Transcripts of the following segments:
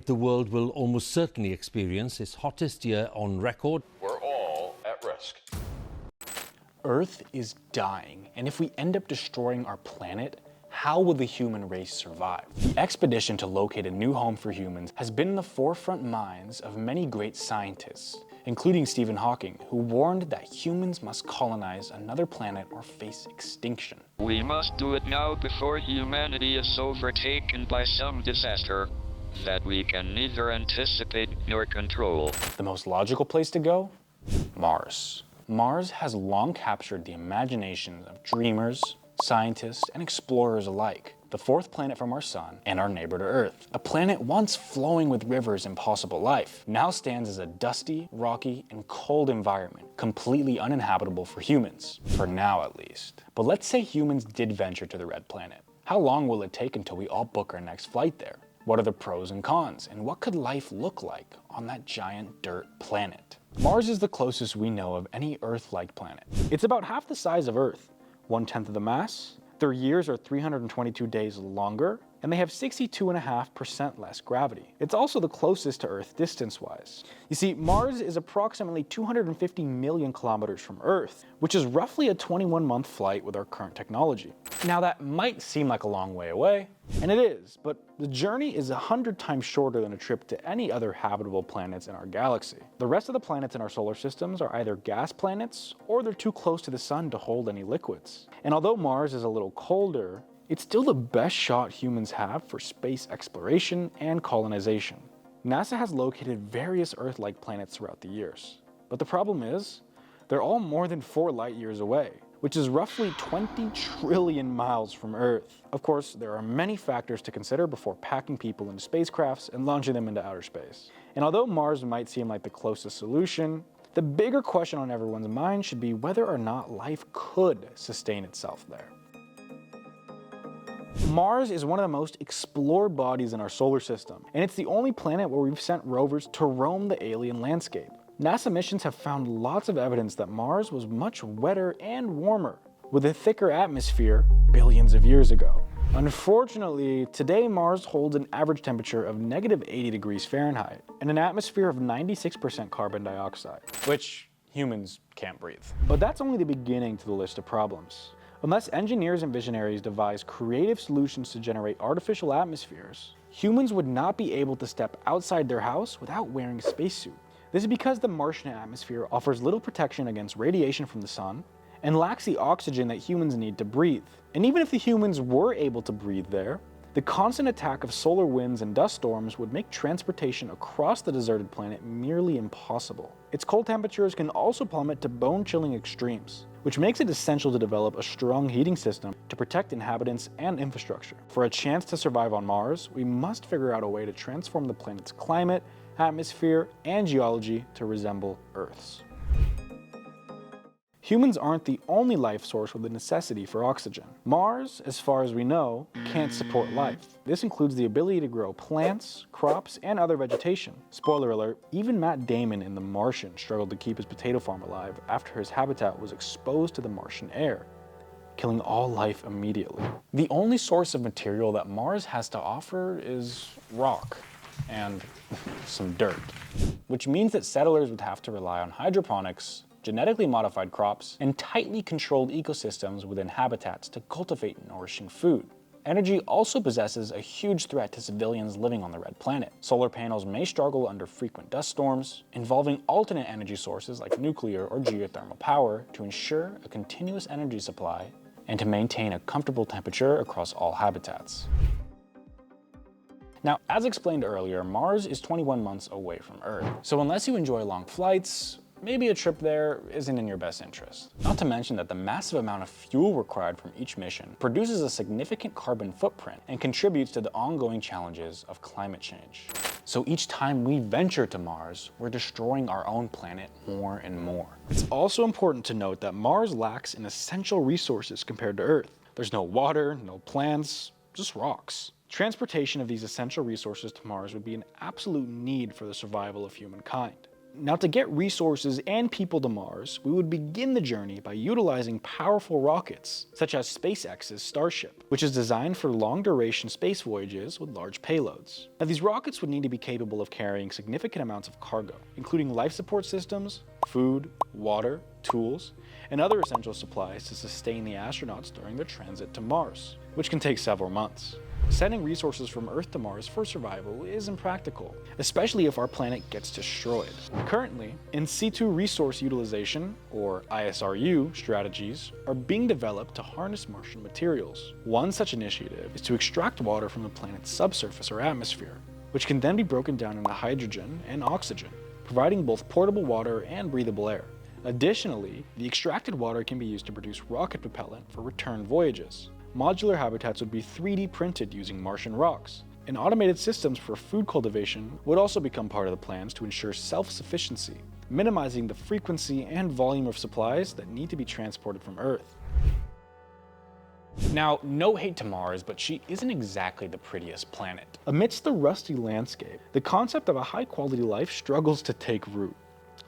the world will almost certainly experience its hottest year on record. We're all at risk. Earth is dying, and if we end up destroying our planet, how will the human race survive? The expedition to locate a new home for humans has been in the forefront minds of many great scientists, including Stephen Hawking, who warned that humans must colonize another planet or face extinction. We must do it now before humanity is overtaken by some disaster that we can neither anticipate nor control. The most logical place to go? Mars. Mars has long captured the imaginations of dreamers, scientists, and explorers alike. The fourth planet from our sun and our neighbor to Earth. A planet once flowing with rivers and possible life, now stands as a dusty, rocky, and cold environment, completely uninhabitable for humans. For now, at least. But let's say humans did venture to the red planet. How long will it take until we all book our next flight there? What are the pros and cons? And what could life look like on that giant dirt planet? Mars is the closest we know of any Earth-like planet. It's about half the size of Earth, 1/10 of the mass. Their years are 322 days longer, and they have 62.5% less gravity. It's also the closest to Earth distance-wise. You see, Mars is approximately 250 million kilometers from Earth, which is roughly a 21-month flight with our current technology. Now that might seem like a long way away, and it is, but the journey is 100 times shorter than a trip to any other habitable planets in our galaxy. The rest of the planets in our solar systems are either gas planets, or they're too close to the sun to hold any liquids. And although Mars is a little colder, it's still the best shot humans have for space exploration and colonization. NASA has located various Earth-like planets throughout the years. But the problem is, they're all more than 4 light years away, which is roughly 20 trillion miles from Earth. Of course, there are many factors to consider before packing people into spacecrafts and launching them into outer space. And although Mars might seem like the closest solution, the bigger question on everyone's mind should be whether or not life could sustain itself there. Mars is one of the most explored bodies in our solar system, and it's the only planet where we've sent rovers to roam the alien landscape. NASA missions have found lots of evidence that Mars was much wetter and warmer, with a thicker atmosphere billions of years ago. Unfortunately, today Mars holds an average temperature of -80 degrees Fahrenheit and an atmosphere of 96% carbon dioxide, which humans can't breathe. But that's only the beginning to the list of problems. Unless engineers and visionaries devise creative solutions to generate artificial atmospheres, humans would not be able to step outside their house without wearing a spacesuit. This is because the Martian atmosphere offers little protection against radiation from the sun and lacks the oxygen that humans need to breathe. And even if the humans were able to breathe there, the constant attack of solar winds and dust storms would make transportation across the deserted planet nearly impossible. Its cold temperatures can also plummet to bone-chilling extremes, which makes it essential to develop a strong heating system to protect inhabitants and infrastructure. For a chance to survive on Mars, we must figure out a way to transform the planet's climate, atmosphere, and geology to resemble Earth's. Humans aren't the only life source with a necessity for oxygen. Mars, as far as we know, can't support life. This includes the ability to grow plants, crops, and other vegetation. Spoiler alert, even Matt Damon in The Martian struggled to keep his potato farm alive after his habitat was exposed to the Martian air, killing all life immediately. The only source of material that Mars has to offer is rock and some dirt, which means that settlers would have to rely on hydroponics, genetically modified crops, and tightly controlled ecosystems within habitats to cultivate nourishing food. Energy also possesses a huge threat to civilians living on the red planet. Solar panels may struggle under frequent dust storms, involving alternate energy sources like nuclear or geothermal power to ensure a continuous energy supply and to maintain a comfortable temperature across all habitats. Now, as explained earlier, Mars is 21 months away from Earth, so unless you enjoy long flights, maybe a trip there isn't in your best interest. Not to mention that the massive amount of fuel required from each mission produces a significant carbon footprint and contributes to the ongoing challenges of climate change. So each time we venture to Mars, we're destroying our own planet more and more. It's also important to note that Mars lacks in essential resources compared to Earth. There's no water, no plants, just rocks. Transportation of these essential resources to Mars would be an absolute need for the survival of humankind. Now, to get resources and people to Mars, we would begin the journey by utilizing powerful rockets, such as SpaceX's Starship, which is designed for long-duration space voyages with large payloads. Now, these rockets would need to be capable of carrying significant amounts of cargo, including life support systems, food, water, tools, and other essential supplies to sustain the astronauts during their transit to Mars, which can take several months. Sending resources from Earth to Mars for survival is impractical, especially if our planet gets destroyed. Currently, in situ resource utilization, or ISRU, strategies are being developed to harness Martian materials. One such initiative is to extract water from the planet's subsurface or atmosphere, which can then be broken down into hydrogen and oxygen, providing both portable water and breathable air. Additionally, the extracted water can be used to produce rocket propellant for return voyages. Modular habitats would be 3D printed using Martian rocks, and automated systems for food cultivation would also become part of the plans to ensure self-sufficiency, minimizing the frequency and volume of supplies that need to be transported from Earth. Now, no hate to Mars, but she isn't exactly the prettiest planet. Amidst the rusty landscape, the concept of a high-quality life struggles to take root.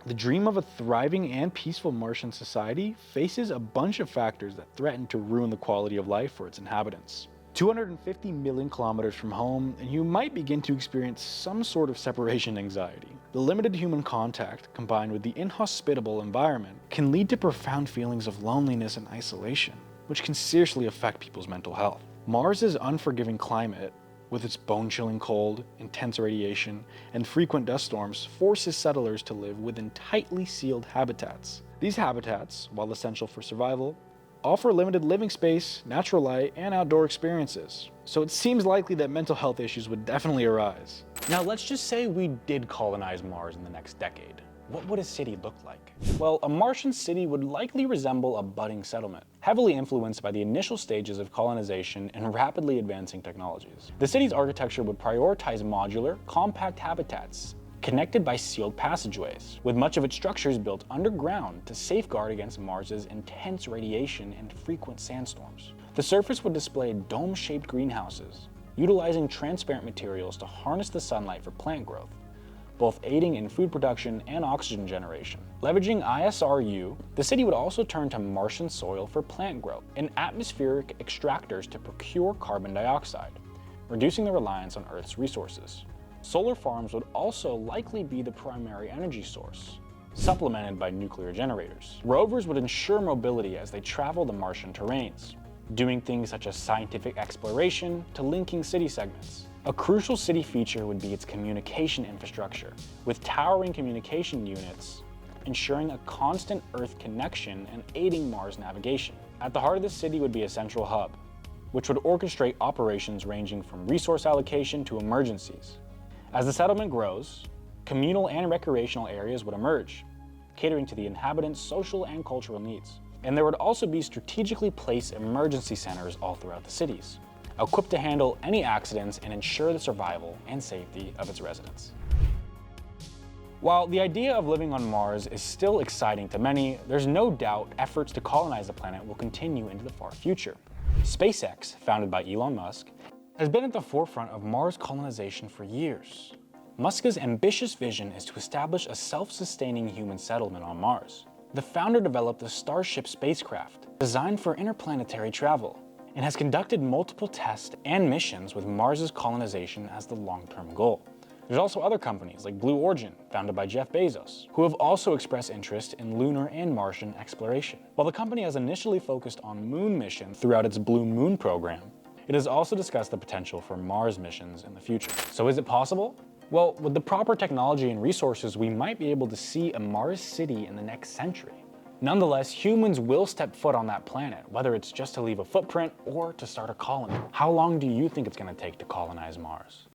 The dream of a thriving and peaceful Martian society faces a bunch of factors that threaten to ruin the quality of life for its inhabitants. 250 million kilometers from home, and you might begin to experience some sort of separation anxiety. The limited human contact, combined with the inhospitable environment, can lead to profound feelings of loneliness and isolation, which can seriously affect people's mental health. Mars's unforgiving climate, with its bone-chilling cold, intense radiation, and frequent dust storms, forces settlers to live within tightly sealed habitats. These habitats, while essential for survival, offer limited living space, natural light, and outdoor experiences. So it seems likely that mental health issues would definitely arise. Now, let's just say we did colonize Mars in the next decade. What would a city look like? Well, a Martian city would likely resemble a budding settlement, heavily influenced by the initial stages of colonization and rapidly advancing technologies. The city's architecture would prioritize modular, compact habitats, connected by sealed passageways, with much of its structures built underground to safeguard against Mars's intense radiation and frequent sandstorms. The surface would display dome-shaped greenhouses, utilizing transparent materials to harness the sunlight for plant growth, both aiding in food production and oxygen generation. Leveraging ISRU, the city would also turn to Martian soil for plant growth and atmospheric extractors to procure carbon dioxide, reducing the reliance on Earth's resources. Solar farms would also likely be the primary energy source, supplemented by nuclear generators. Rovers would ensure mobility as they travel the Martian terrains, doing things such as scientific exploration to linking city segments. A crucial city feature would be its communication infrastructure, with towering communication units ensuring a constant Earth connection and aiding Mars navigation. At the heart of the city would be a central hub, which would orchestrate operations ranging from resource allocation to emergencies. As the settlement grows, communal and recreational areas would emerge, catering to the inhabitants' social and cultural needs. And there would also be strategically placed emergency centers all throughout the cities, equipped to handle any accidents and ensure the survival and safety of its residents. While the idea of living on Mars is still exciting to many, there's no doubt efforts to colonize the planet will continue into the far future. SpaceX, founded by Elon Musk, has been at the forefront of Mars colonization for years. Musk's ambitious vision is to establish a self-sustaining human settlement on Mars. The founder developed the Starship spacecraft, designed for interplanetary travel, and has conducted multiple tests and missions with Mars's colonization as the long-term goal. There's also other companies like Blue Origin, founded by Jeff Bezos, who have also expressed interest in lunar and Martian exploration. While the company has initially focused on moon missions throughout its Blue Moon program, it has also discussed the potential for Mars missions in the future. So is it possible? Well, with the proper technology and resources, we might be able to see a Mars city in the next century. Nonetheless, humans will step foot on that planet, whether it's just to leave a footprint or to start a colony. How long do you think it's going to take to colonize Mars?